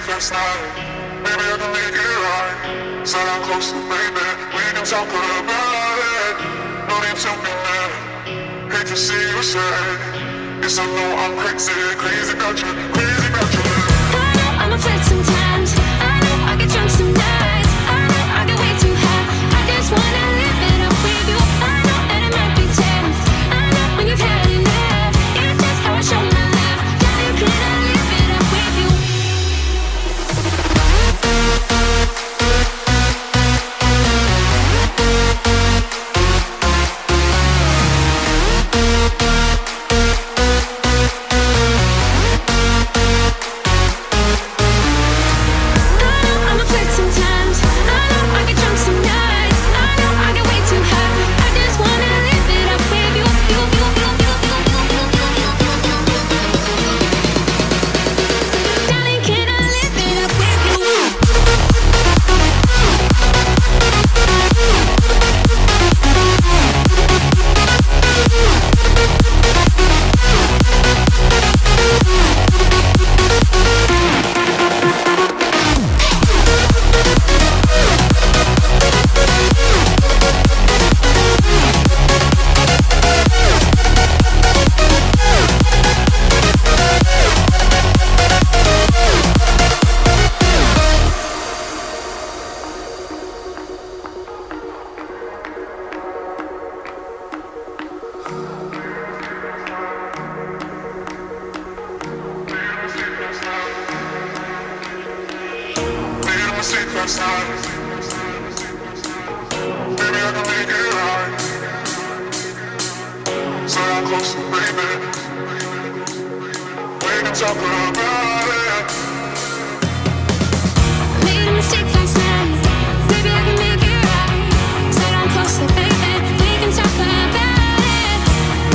last night. Maybe I can make it right. Sit down close to baby, we can talk about it. No need to be mad. Hate to see you sad. Yes, I know I'm crazy, crazy about you, crazy about you. I know I'm a flirt sometimes. I know I get drunk some nights. I know I get way too high. I just wanna live it up with you. I know that it might be tough. I know when you've had enough. It's just how I show my love. Darling, can I live it up with you? Last night. Maybe I can make it right. Sit down close to baby, we can talk about it. Made a mistake last night. Maybe I can make it right. Sit down closer, baby. We can talk about it.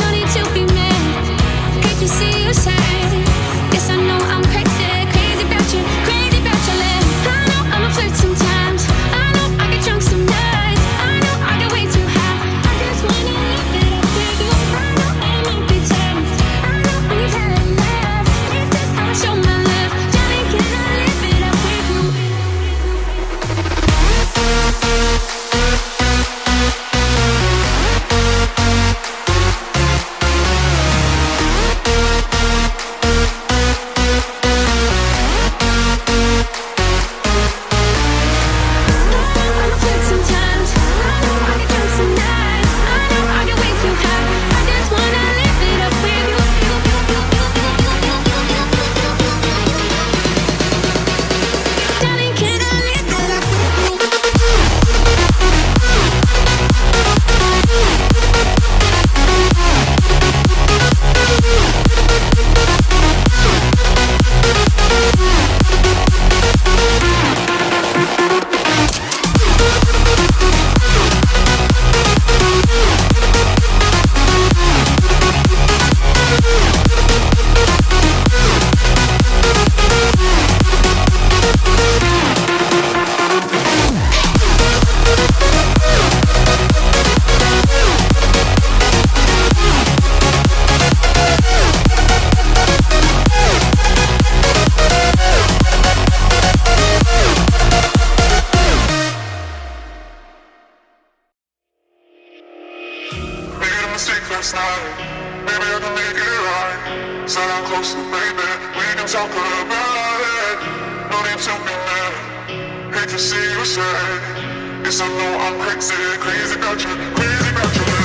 No need to be mad. Hate to see you sad. Yes, I know I'm crazy, crazy about you, crazy about your love. I know I'm a flirt sometimes. I know I get drunk some nights. I know I get way too high. I just wanna live it up with you. I know that it might be tough. I know when you've had enough. It's just how I show my love. Darling, can I live it up with you? Mistake last night. Maybe I can make it right. Sit down close to baby, we can talk about it. No need to be mad. Hate to see you sad. Yes, I know I'm crazy, crazy about you, crazy about you.